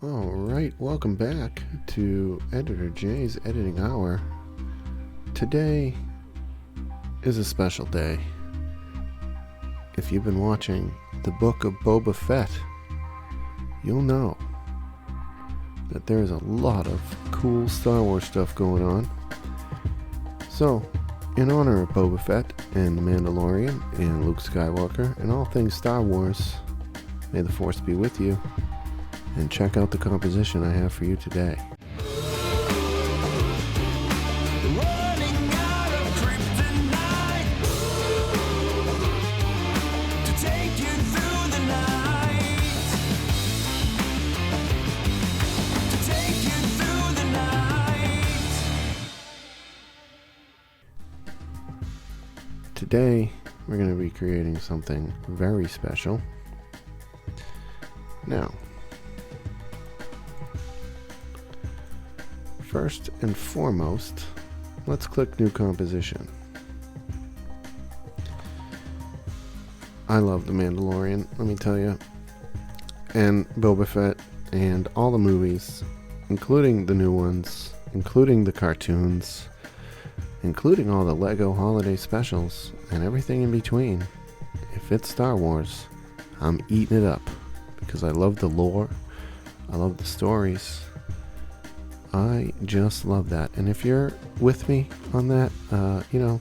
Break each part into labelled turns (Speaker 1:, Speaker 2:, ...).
Speaker 1: Alright, welcome back to Editor J's Editing Hour. Today is a special day. If you've been watching the Book of Boba Fett, you'll know that there's a lot of cool Star Wars stuff going on. So, in honor of Boba Fett and the Mandolorian and Luke Skywalker and all things Star Wars, may the Force be with you. And check out the composition I have for you today. Today, we're going to be creating something very special. Now, first and foremost, let's click New Composition. I love The Mandalorian, let me tell you, and Boba Fett, and all the movies, including the new ones, including the cartoons, including all the Lego holiday specials, and everything in between. If it's Star Wars, I'm eating it up, because I love the lore, I love the stories. I just love that. And if you're with me on that,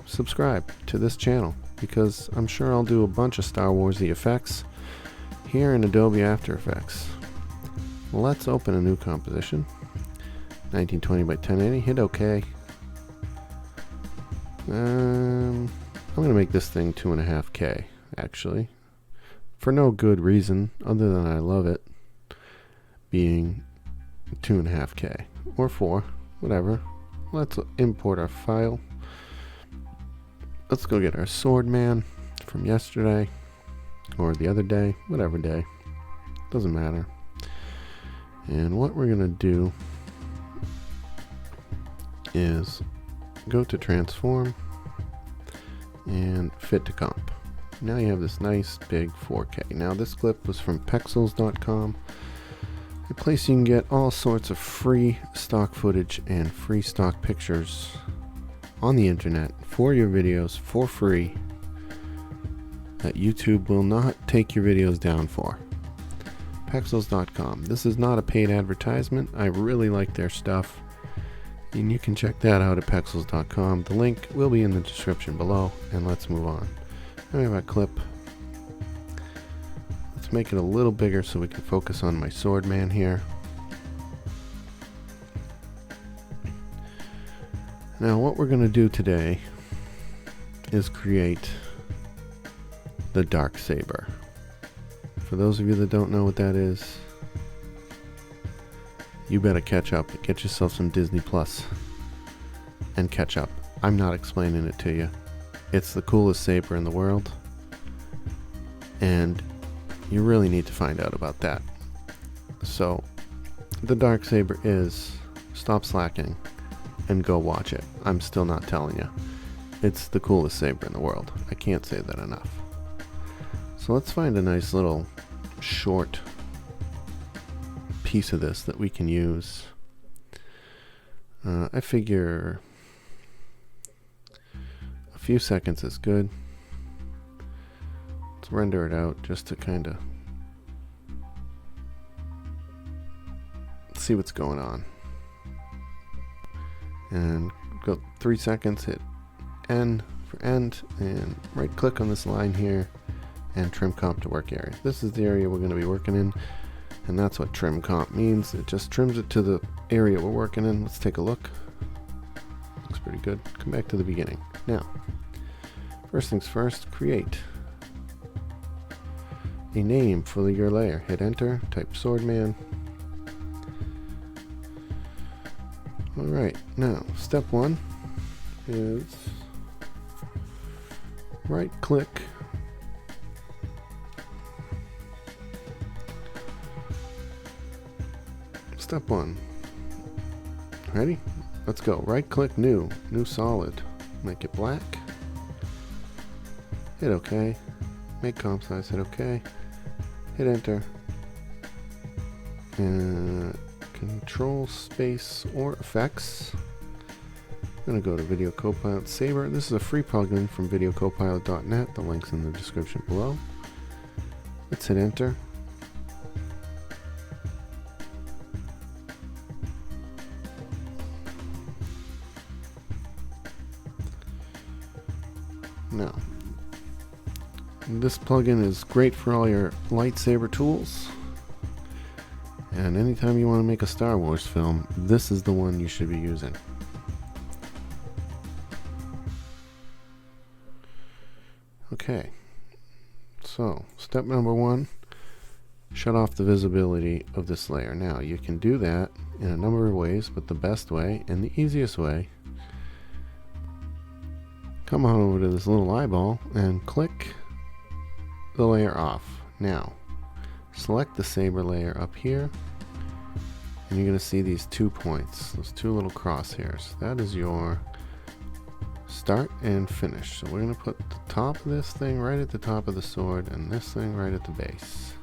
Speaker 1: subscribe to this channel, because I'm sure I'll do a bunch of Star Wars-y effects here in Adobe After Effects. Well, let's open a new composition. 1920 by 1080, hit OK. I'm going to make this thing 2.5K, actually. For no good reason, other than I love it being 2.5K. Or 4, whatever. Let's import our file. Let's go get our sword man from yesterday or the other day, whatever day, doesn't matter. And what we're gonna do is go to transform and fit to comp. Now you have this nice big 4K. Now this clip was from pexels.com, a place you can get all sorts of free stock footage and free stock pictures on the internet for your videos for free that YouTube will not take your videos down for. Pexels.com. This is not a paid advertisement. I really like their stuff, and you can check that out at Pexels.com. The link will be in the description below, and let's move on. Now we have our clip. Make it a little bigger so we can focus on my sword man here. Now what we're going to do today is create the dark saber. For those of you that don't know what that is, you better catch up. Get yourself some Disney Plus and catch up. I'm not explaining it to you. It's the coolest saber in the world, and you really need to find out about that. So, the dark saber is, stop slacking and go watch it. I'm still not telling you. It's the coolest saber in the world. I can't say that enough. So let's find a nice little short piece of this that we can use. I figure a few seconds is good. Render it out just to kind of see what's going on. And go 3 seconds, hit N for end, and right click on this line here and trim comp to work area. This is the area we're going to be working in, and that's what trim comp means. It just trims it to the area we're working in. Let's take a look. Looks pretty good. Come back to the beginning. Now, first things first, create a name for your layer. Hit enter, type swordman. Alright, now step 1 is right click step 1. Ready? Let's go. Right click new solid. Make it black. Hit OK. Make comp size, hit OK. Hit enter. Control space or effects. I'm going to go to Videocopilot Saver. This is a free plugin from videocopilot.net. The link's in the description below. Let's hit enter. Now, this plugin is great for all your lightsaber tools. And anytime you want to make a Star Wars film, this is the one you should be using. Okay, so step number one, shut off the visibility of this layer. Now you can do that in a number of ways, but the best way and the easiest way, come on over to this little eyeball and click the layer off. Now select the Saber layer up here, and you're going to see these 2 points, those 2 little crosshairs. That is your start and finish. So we're going to put the top of this thing right at the top of the sword and this thing right at the base.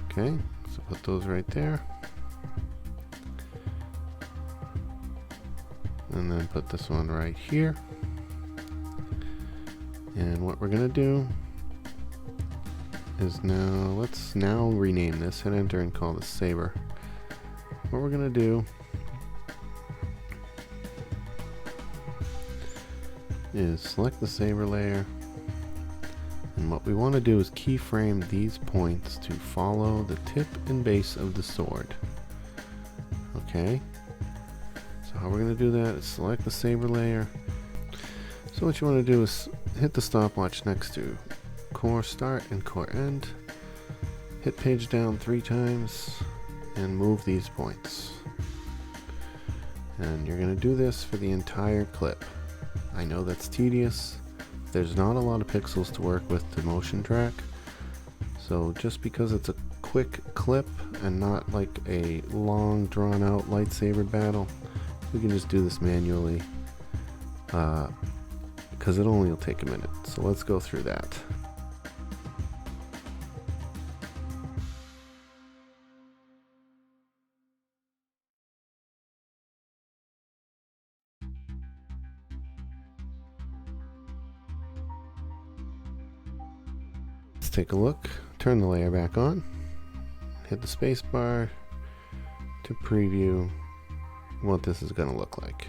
Speaker 1: Okay, so put those right there. And then put this one right here. And what we're going to do is let's rename this, hit enter and call this Saber. What we're going to do is select the Saber layer, and what we want to do is keyframe these points to follow the tip and base of the sword. Okay, so how we're going to do that is select the Saber layer. So what you want to do is hit the stopwatch next to core start and core end, hit page down 3 times and move these points, and you're going to do this for the entire clip. I know that's tedious. There's not a lot of pixels to work with to motion track, so just because it's a quick clip and not like a long drawn out lightsaber battle, we can just do this manually because it only will take a minute. So let's go through that. Let's take a look. Turn the layer back on. Hit the space bar to preview what this is going to look like.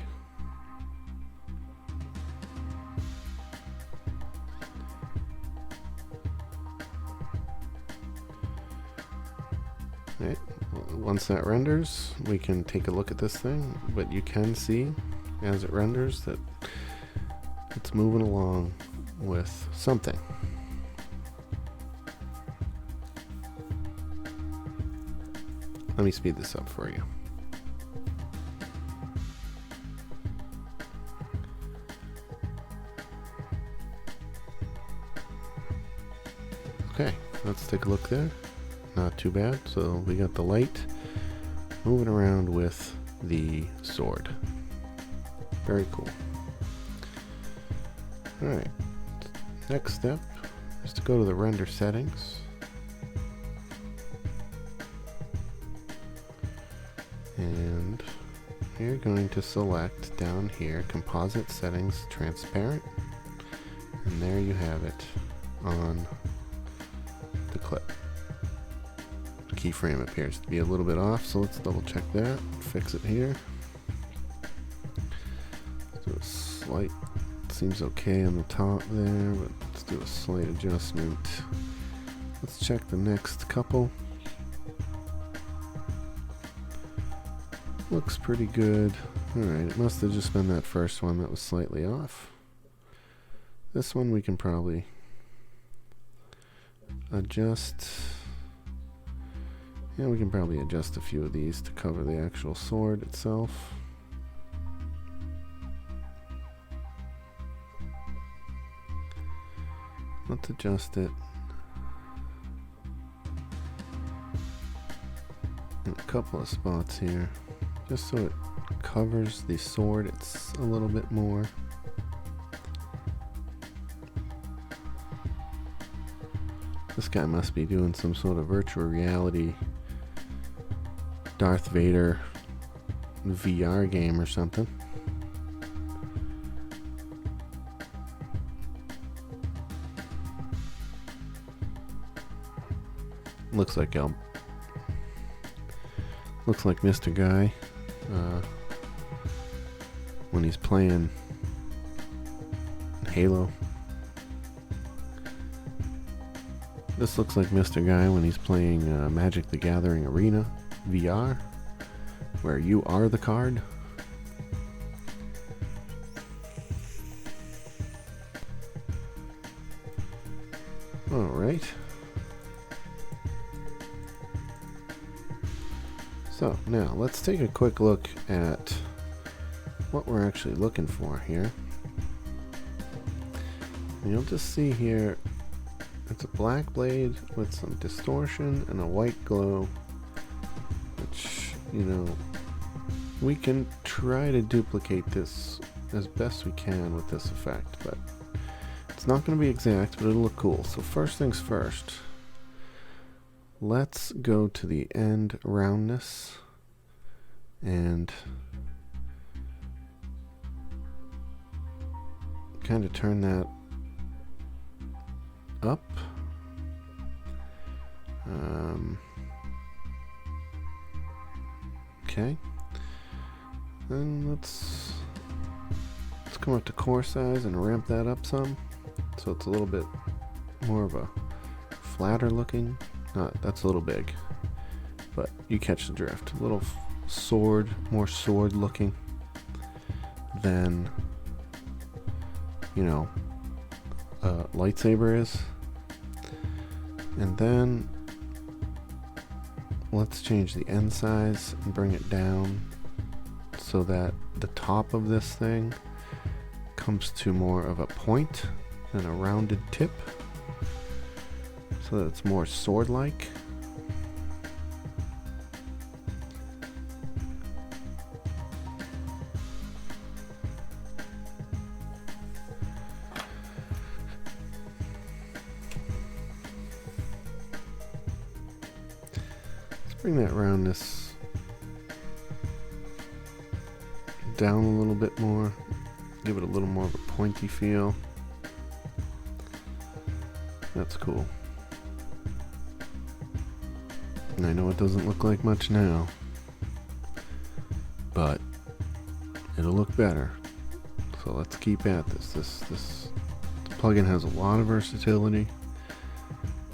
Speaker 1: Right. Once that renders, we can take a look at this thing, but you can see as it renders that it's moving along with something. Let me speed this up for you. Okay, let's take a look there. Not too bad. So we got the light moving around with the sword. Very cool. Alright, next step is to go to the render settings. And you're going to select down here composite settings transparent, and there you have it on the clip. The keyframe appears to be a little bit off, so let's double check that, fix it here. Let's do a slight, seems okay on the top there, but let's do a slight adjustment. Let's check the next couple. Looks pretty good. Alright, it must have just been that first one that was slightly off. This one we can probably adjust. Yeah, we can probably adjust a few of these to cover the actual sword itself. Let's adjust it in a couple of spots here, just so it covers the sword it's a little bit more. This guy must be doing some sort of virtual reality Darth Vader VR game or something. Looks like Mr. Guy when he's playing Halo. This looks like Mr. Guy when he's playing Magic the Gathering Arena VR, where you are the card. Alright. So now let's take a quick look at what we're actually looking for here. And you'll just see here, it's a black blade with some distortion and a white glow, which, you know, we can try to duplicate this as best we can with this effect, but it's not going to be exact, but it'll look cool. So first things first, let's go to the end roundness and kind of turn that up. Okay, then let's come up to core size and ramp that up some, so it's a little bit more of a flatter looking. That's a little big, but you catch the drift. A little more sword looking than, you know, a lightsaber is. And then let's change the end size and bring it down so that the top of this thing comes to more of a point than a rounded tip, so that it's more sword-like. Bring that roundness down a little bit more, give it a little more of a pointy feel. That's cool. And I know it doesn't look like much now, but it'll look better. So let's keep at this. This plugin has a lot of versatility,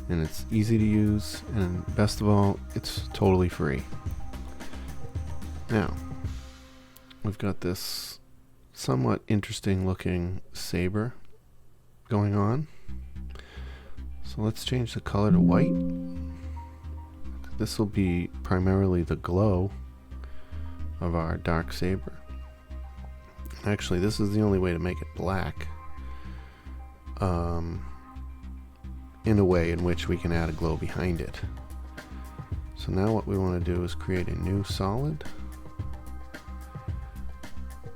Speaker 1: and it's easy to use, and best of all, it's totally free. Now, we've got this somewhat interesting looking Saber going on. So let's change the color to white. This will be primarily the glow of our dark Saber. Actually, this is the only way to make it black. In a way in which we can add a glow behind it. So now what we want to do is create a new solid.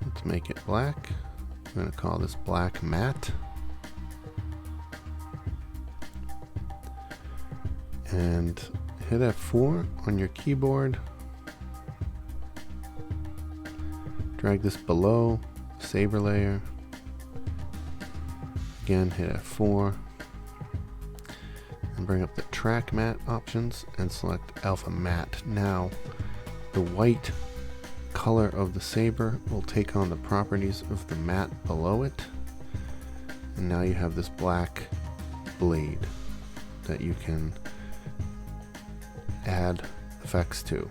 Speaker 1: Let's make it black. I'm going to call this black matte. And hit F4 on your keyboard. Drag this below Saber layer. Again, hit F4. And bring up the track matte options and select alpha matte. Now the white color of the Saber will take on the properties of the matte below it, and now you have this black blade that you can add effects to.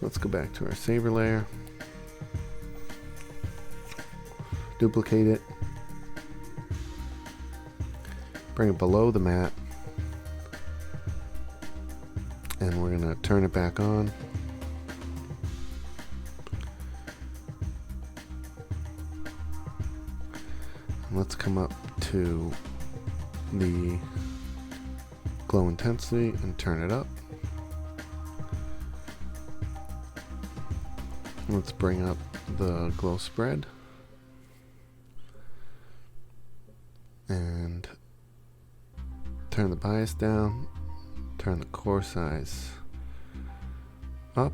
Speaker 1: Let's go back to our Saber layer. Duplicate it, bring it below the matte, and we're going to turn it back on. And let's come up to the glow intensity and turn it up. Let's bring up the glow spread and turn the bias down, turn the core size up.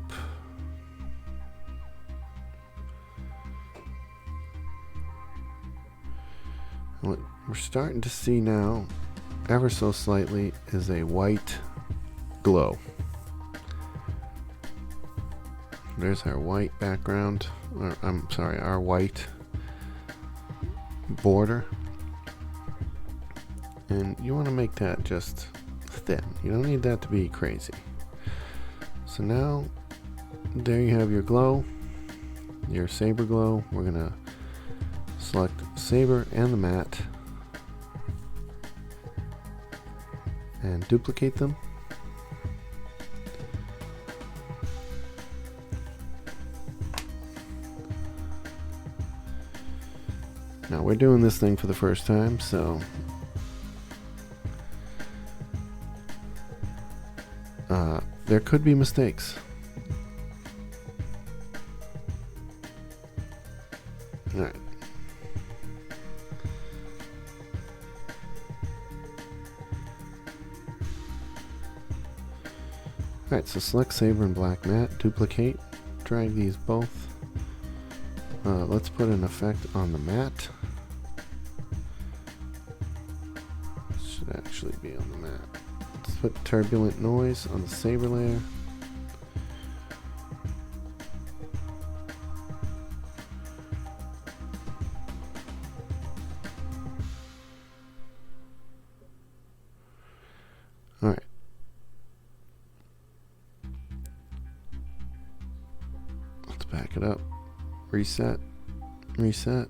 Speaker 1: What we're starting to see now, ever so slightly, is a white glow. There's our white background, or I'm sorry, our white border. And you want to make that just thin. You don't need that to be crazy. So now, there you have your glow, your Saber glow. We're going to select Saber and the matte and duplicate them. Now we're doing this thing for the first time, so there could be mistakes. Alright. Alright, so select Saber and black matte, duplicate, drag these both. Let's put an effect on the matte. This should actually be on the matte. Let's put Turbulent Noise on the Saber layer. Alright. Let's back it up. Reset. Reset.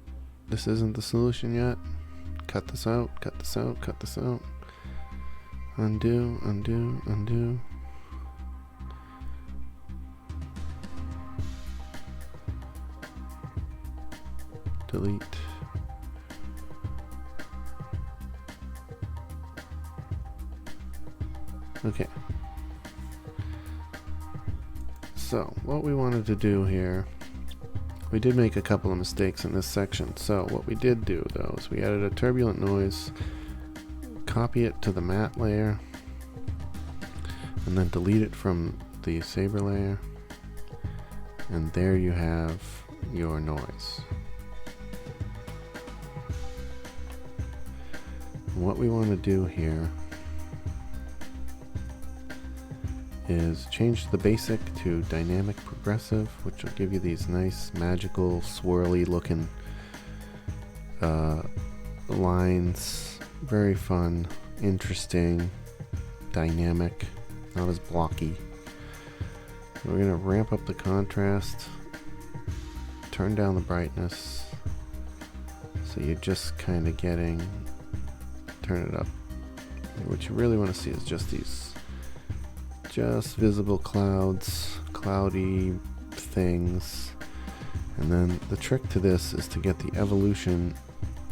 Speaker 1: This isn't the solution yet. Cut this out, cut this out, cut this out. Undo, undo, undo. Delete. Okay. So, what we wanted to do here, we did make a couple of mistakes in this section. So, what we did do, though, is we added a turbulent noise, copy it to the matte layer, and then delete it from the Saber layer. And there you have your noise. And what we want to do here is change the basic to dynamic progressive, which will give you these nice magical swirly looking lines. Very fun, interesting, dynamic, not as blocky. We're going to ramp up the contrast, turn down the brightness, so you're just kind of getting, turn it up. What you really want to see is just these just visible clouds, cloudy things. And then the trick to this is to get the evolution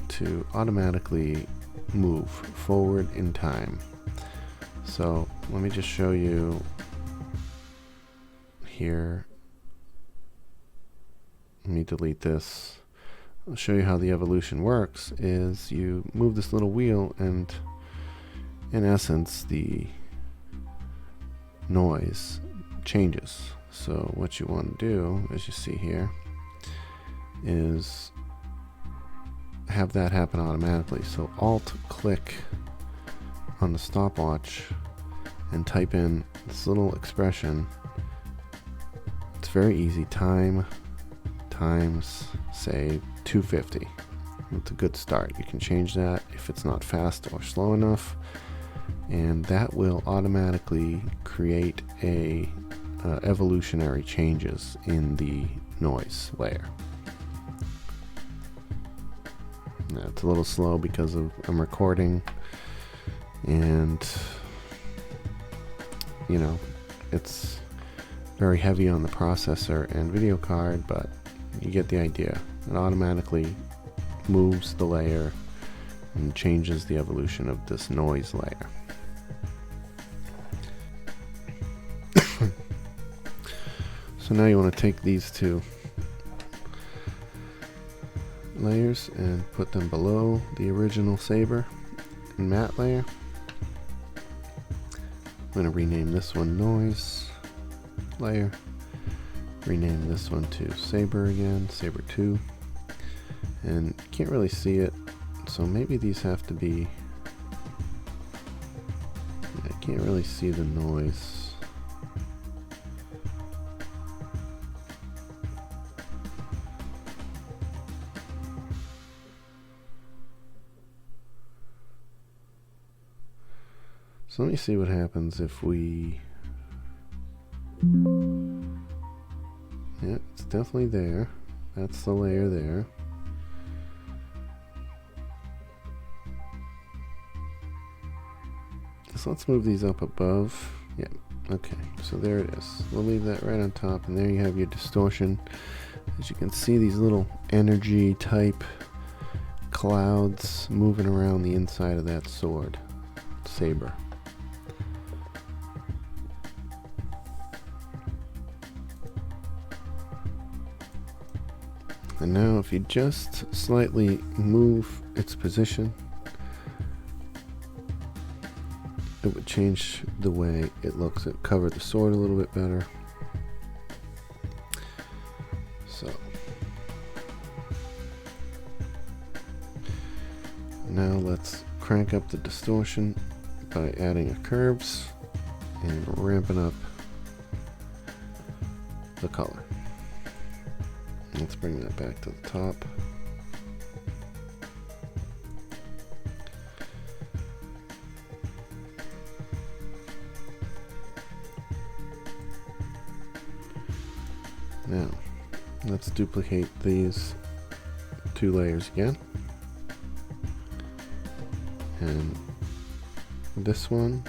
Speaker 1: to automatically move forward in time. So let me just show you here. Let me delete this. I'll show you how the evolution works. Is you move this little wheel and in essence the noise changes. So what you want to do, as you see here, is have that happen automatically. So Alt click on the stopwatch and type in this little expression. It's very easy. Time times, say, 250. It's a good start. You can change that if it's not fast or slow enough, and that will automatically create a evolutionary changes in the noise layer. Now, it's a little slow because I'm recording, and you know, it's very heavy on the processor and video card, but you get the idea. It automatically moves the layer and changes the evolution of this noise layer. So now you want to take these two layers and put them below the original Saber and matte layer. going to rename this one Noise Layer. Rename this one to Saber again, Saber 2. And can't really see it, so maybe these have to be... I can't really see the noise. So let me see what happens if we... Yeah, it's definitely there. That's the layer there. So let's move these up above. Yeah, okay, so there it is. We'll leave that right on top, and there you have your distortion. As you can see, these little energy type clouds moving around the inside of that sword, Saber. And now if you just slightly move its position, it would change the way it looks. It covered the sword a little bit better. So now let's crank up the distortion by adding a curves and ramping up the color. Let's bring that back to the top. Now, let's duplicate these two layers again. And this one.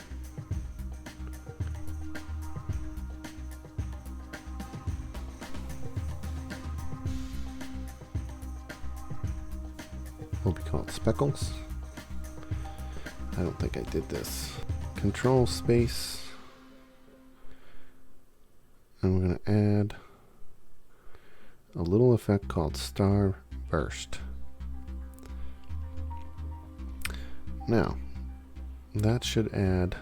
Speaker 1: Will be called speckles. I don't think I did this. Control space. And we're going to add a little effect called star burst. Now, that should add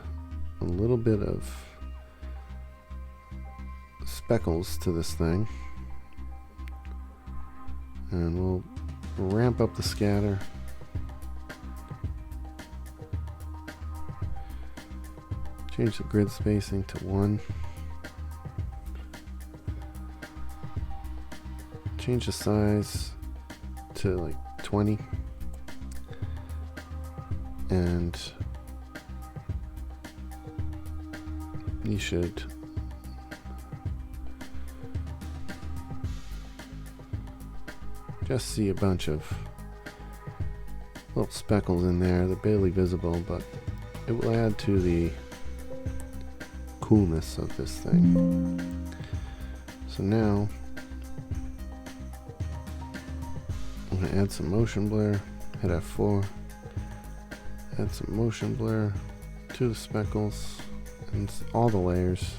Speaker 1: a little bit of speckles to this thing. And we'll ramp up the scatter. Change the grid spacing to 1. Change the size to like 20. And you should just see a bunch of little speckles in there. They're barely visible, but it will add to the coolness of this thing. So now I'm going to add some motion blur, hit F4, add some motion blur to the speckles and all the layers,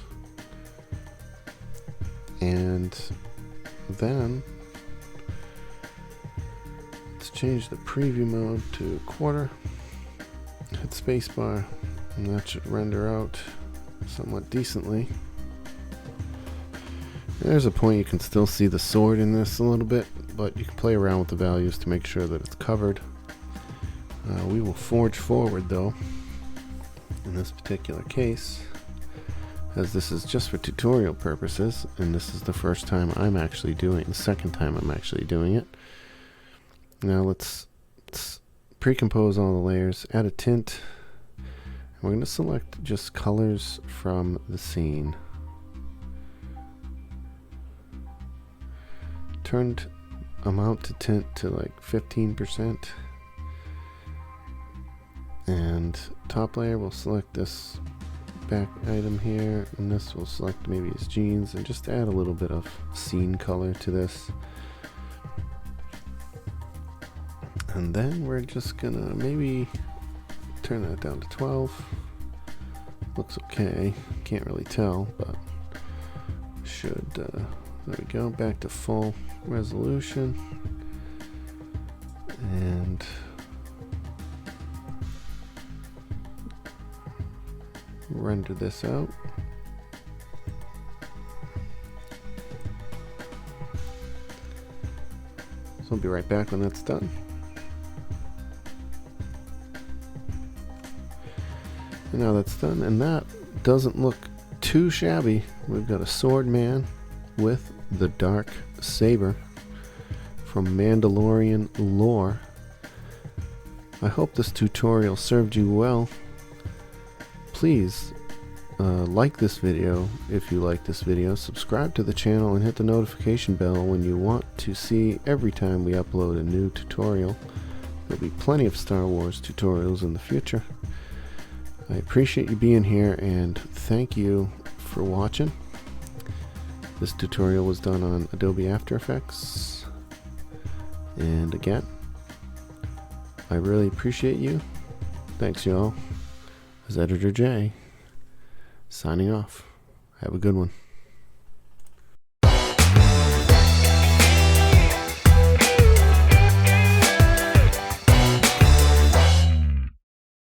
Speaker 1: and then let's change the preview mode to quarter, hit spacebar, and that should render out somewhat decently. There's a point you can still see the sword in this a little bit, but you can play around with the values to make sure that it's covered. We will forge forward though in this particular case, as this is just for tutorial purposes, and this is the first time I'm actually doing, the second time I'm actually doing it. Now let's pre-compose all the layers, add a tint, and we're going to select just colors from the scene. Turned amount to tint to like 15%. And top layer, we'll select this back item here, and this will select maybe his jeans, and just add a little bit of scene color to this. And then we're just gonna maybe turn that down to 12. Looks okay, can't really tell, but should, there we go, back to full resolution. And render this out. So I'll be right back when that's done. And now that's done, and that doesn't look too shabby. We've got a sword man with the dark saber from Mandolorian lore. I hope this tutorial served you well. Please like this video if you like this video, subscribe to the channel, and hit the notification bell when you want to see every time we upload a new tutorial. There'll be plenty of Star Wars tutorials in the future. I appreciate you being here, and thank you for watching. This tutorial was done on Adobe After Effects, and again, I really appreciate you. Thanks, y'all. This is Editor J, signing off. Have a good one.